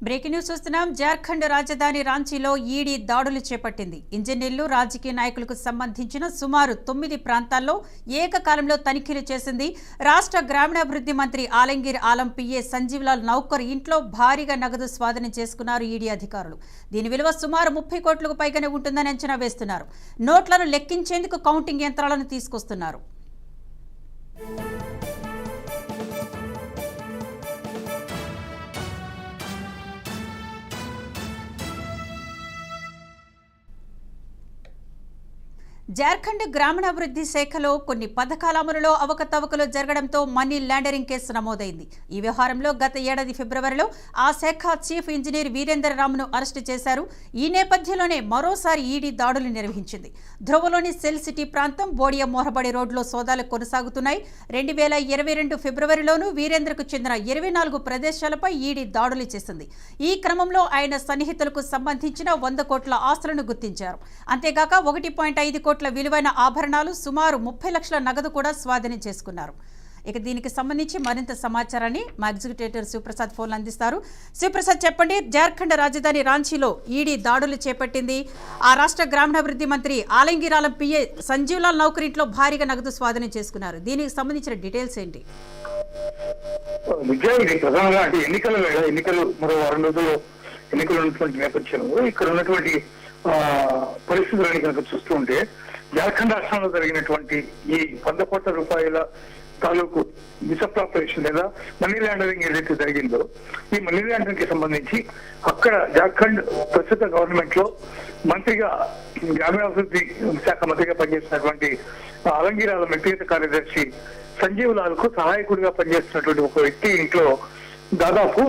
Breaking news చూస్తున్నాం. జార్ఖండ్ రాజధాని రాంచీలో ED దాడులు చేపట్టింది. ఇంజనీర్లు, రాజకీయ నాయకులకు సంబంధించిన సుమారు 9 ప్రాంతాల్లో ఏకకాలంలో తనిఖీలు చేసింది. రాష్ట్ర గ్రామీణాభివృద్ధి మంత్రి ఆలంగీర్ ఆలం పిఏ సంజీవ్లాల్ నౌకర్ ఇంట్లో భారీగా నగదు స్వాధీనం చేసుకున్నారు ఈడీ అధికారులు. దీని విలువ సుమారు 30 కోట్లకు పైగానే ఉంటుందని అంచనా వేస్తున్నారు. నోట్లను లెక్కించేందుకు కౌంటింగ్ యంత్రాలను తీసుకొస్తున్నారు. జార్ఖండ్ గ్రామీణాభివృద్ధి శాఖలో కొన్ని పథకాల అమలులో అవకతవకలు జరగడంతో మనీ లాండరింగ్ కేసు నమోదైంది. ఈ వ్యవహారంలో గత ఏడాది ఫిబ్రవరిలో ఆ శాఖ చీఫ్ ఇంజనీర్ వీరేందర్ రామ్ను అరెస్టు చేశారు. ఈ నేపథ్యంలోనే మరోసారి ఈడీ దాడులు నిర్వహించింది. ధ్రువలోని సెల్ సిటీ ప్రాంతం బోడియా మోహబడి రోడ్లో సోదాలు కొనసాగుతున్నాయి. 2022 ఫిబ్రవరిలోనూ వీరేంద్రకు చెందిన 24 ప్రదేశాలపై ఈడీ దాడులు చేసింది. ఈ క్రమంలో ఆయన సన్నిహితులకు సంబంధించిన 100 కోట్ల ఆస్తులను గుర్తించారు. అంతేగాక 1.5 కోట్ల విలువైన ఆభరణాలు, సుమారు 30 లక్షల నగదు కూడా స్వాధీనం చేసుకున్నారు. ఇక దీనికి సంబంధించి మరింత సమాచారాన్ని మా ఎగ్జిక్యూటివ్ శివప్రసాద్ ఫోన్లు అందిస్తారు. శివప్రసాద్, చెప్పండి. జార్ఖండ్ రాజధాని రాంచీలో ఈడీ దాడులు చేపట్టింది. ఆ రాష్ట్ర గ్రామీణాభివృద్ధి మంత్రి ఆలంగీర్ ఆలం పిఏ సంజీవ్లాల్ నౌకర్ ఇంట్లో భారీగా నగదు స్వాధీనం చేసుకున్నారు. దీనికి సంబంధించిన డీటెయిల్స్ ఏంటి? ప్రధానంగా అంటే ఎన్నికలు మరో 2 రోజుల్లో ఎన్నికలు ఉన్నటువంటి నేపథ్యంలో ఇక్కడ ఉన్నటువంటి పరిస్థితులని కనుక చూస్తూ ఉంటే జార్ఖండ్ రాష్ట్రంలో జరిగినటువంటి ఈ 100 కోట్ల రూపాయల తాలూకు మిస్అప్రాపరేషన్ లేదా మనీ లాండరింగ్ ఏదైతే జరిగిందో, ఈ మనీ లాండరింగ్ కి సంబంధించి అక్కడ జార్ఖండ్ ప్రస్తుత గవర్నమెంట్ లో మంత్రిగా, గ్రామీణాభివృద్ధి శాఖ మంత్రిగా పనిచేస్తున్నటువంటి ఆలంగీర్ ఆలం వ్యక్తిగత కార్యదర్శి సంజీవ్ లాల్ కు సహాయకుడిగా పనిచేస్తున్నటువంటి ఒక వ్యక్తి ఇంట్లో దాదాపు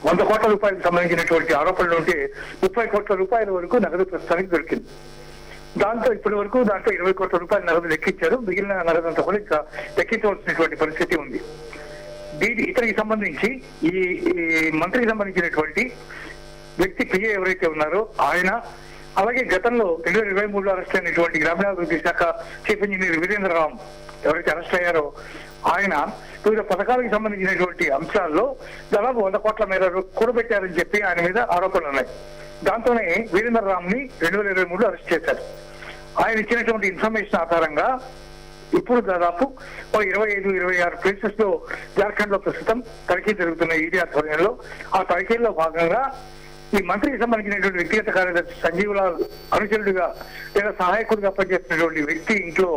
100 కోట్ల రూపాయలకు సంబంధించినటువంటి ఆరోపణలు ఉంటే 30 కోట్ల రూపాయల వరకు నగదు ప్రస్తుతానికి దొరికింది. దాంతో ఇప్పటి వరకు 20 కోట్ల రూపాయల నగదు లెక్కించారు. మిగిలిన నగదు అంతా కూడా ఇంకా లెక్కించవలసినటువంటి పరిస్థితి ఉంది. ఇతనికి సంబంధించి ఈ మంత్రికి సంబంధించినటువంటి వ్యక్తి పిఏ ఎవరైతే ఉన్నారో ఆయన, అలాగే గతంలో 2023లో అరెస్ట్ అయినటువంటి గ్రామీణాభివృద్ధి శాఖ చీఫ్ ఇంజనీర్ వీరేంద్ర రామ్ ఎవరైతే అరెస్ట్ అయ్యారో ఆయన వివిధ పథకాలకు సంబంధించినటువంటి అంశాల్లో దాదాపు 100 కోట్ల మేర కూడబెట్టారని చెప్పి ఆయన మీద ఆరోపణలు ఉన్నాయి. దాంతోనే వీరేంద్ర రామ్ ని 2023లో అరెస్ట్ చేశారు. ఆయన ఇచ్చినటువంటి ఇన్ఫర్మేషన్ ఆధారంగా ఇప్పుడు దాదాపు 25-26 ప్లేసెస్ లో జార్ఖండ్ లో ప్రస్తుతం తనిఖీ జరుగుతున్న ఈడీ ఆధ్వర్యంలో. ఆ తనిఖీల్లో భాగంగా ఈ మంత్రికి సంబంధించినటువంటి వ్యక్తిగత కార్యదర్శి సంజీవ్ లాల్ అనుచరుడిగా లేదా సహాయకుడిగా పనిచేస్తున్నటువంటి వ్యక్తి ఇంట్లో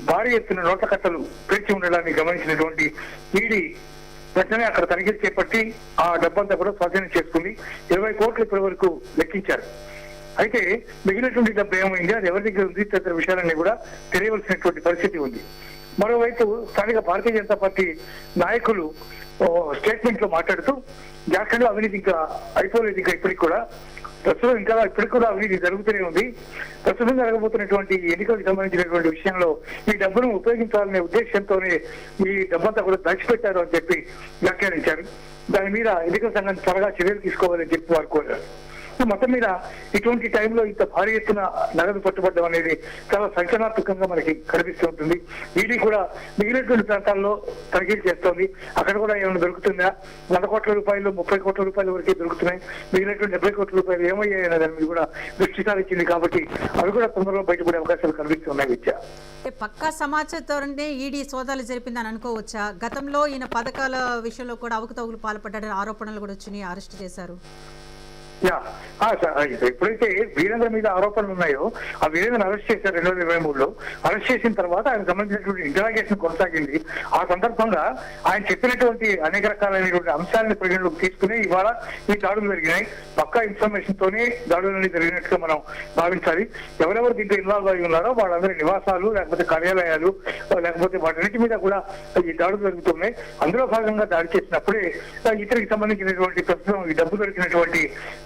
భారీ ఎత్తున నోట్ల కట్టలు పేర్చి ఉండడాన్ని గమనించినటువంటి ఈడీ వెంటనే అక్కడ తనిఖీలు చేపట్టి ఆ డబ్బంతా కూడా స్వాధీనం చేసుకుంది. 20 కోట్లు ఇప్పటి వరకు లెక్కించారు. అయితే మిగిలినటువంటి డబ్బు ఏమైంది, అది ఎవరి దగ్గర ఉంది, తదితర విషయాలన్నీ కూడా తెలియవలసినటువంటి పరిస్థితి ఉంది. మరోవైపు స్థానిక భారతీయ జనతా పార్టీ నాయకులు స్టేట్మెంట్ లో మాట్లాడుతూ జార్ఖండ్ లో అవినీతి ఇంకా అయిపోలేదు, ఇంకా ఇప్పటికి కూడా ప్రస్తుతం ఇంకా ఇప్పటికి కూడా అవినీతి జరుగుతూనే ఉంది. ప్రస్తుతం జరగబోతున్నటువంటి ఎన్నికలకు సంబంధించినటువంటి విషయంలో ఈ డబ్బును ఉపయోగించాలనే ఉద్దేశంతోనే ఈ డబ్బంతా కూడా దాచిపెట్టారు అని చెప్పి వ్యాఖ్యానించారు. దాని మీద ఎన్నికల సంఘం త్వరగా చర్యలు తీసుకోవాలని చెప్పి వారు కోరారు. మొత్తం మీద ఇటువంటి టైంలో ఇంత భారీ ఎత్తున నగదు పట్టుబడ్డం అనేది చాలా సంచలనాత్మకంగా మనకి కనిపిస్తూ ఉంటుంది. ఈడీ కూడా మిగిలినటువంటి ప్రాంతాల్లో తనిఖీలు చేస్తోంది. అక్కడ కూడా ఏమైనా దొరుకుతుందా, 100 కోట్ల రూపాయలు 30 కోట్ల రూపాయల వరకే దొరుకుతున్నాయి, మిగిలినటువంటి 70 కోట్ల రూపాయలు ఏమయ్యాయి అనే దాని మీద కూడా దృష్టి సారించింది. కాబట్టి అవి కూడా తొందరలో బయటపడే అవకాశాలు కనిపిస్తున్నాయి. విద్య పక్కా సమాచారంతోనే ఈడీ సోదాలు జరిపిందని అనుకోవచ్చా? గతంలో ఈయన పథకాల విషయంలో కూడా అవకతవకలు పాల్పడ్డారని ఆరోపణలు కూడా వచ్చినాయి, అరెస్ట్ చేశారు. ఎప్పుడైతే వీరేంద్ర మీద ఆరోపణలు ఉన్నాయో ఆ వీరేంద్ర అరెస్ట్ చేశారు 2023లో. అరెస్ట్ చేసిన తర్వాత ఆయన సంబంధించినటువంటి ఇంటరాగేషన్ కొనసాగింది. ఆ సందర్భంగా ఆయన చెప్పినటువంటి అనేక రకాలైనటువంటి అంశాలను పరిగణలోకి తీసుకుని ఇవాళ ఈ దాడులు జరిగినాయి. పక్కా ఇన్ఫర్మేషన్ తోనే దాడులన్నీ జరిగినట్టుగా మనం భావించాలి. ఎవరెవరు దీంట్లో ఇన్వాల్వ్ అయి ఉన్నారో వాళ్ళందరి నివాసాలు, లేకపోతే కార్యాలయాలు, లేకపోతే వాటన్నిటి మీద కూడా ఈ దాడులు జరుగుతున్నాయి. అందులో భాగంగా దాడి చేసినప్పుడే ఇతరికి సంబంధించినటువంటి ప్రస్తుతం ఈ డబ్బు దొరికినటువంటి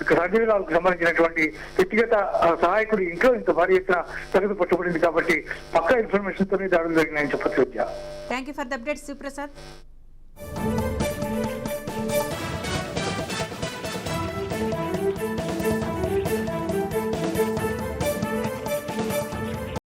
సంజీవ్ లాల్ కు సంబంధించినటువంటి వ్యక్తిగత సహాయకుడి ఇంట్లో ఇంత భారీ ఎత్తున నగదు పట్టుబడింది. కాబట్టి పక్కా ఇన్ఫర్మేషన్ తోనే దాడులు జరిగినాయని చెప్పచ్చు. Thank you for the update Sivaprasad.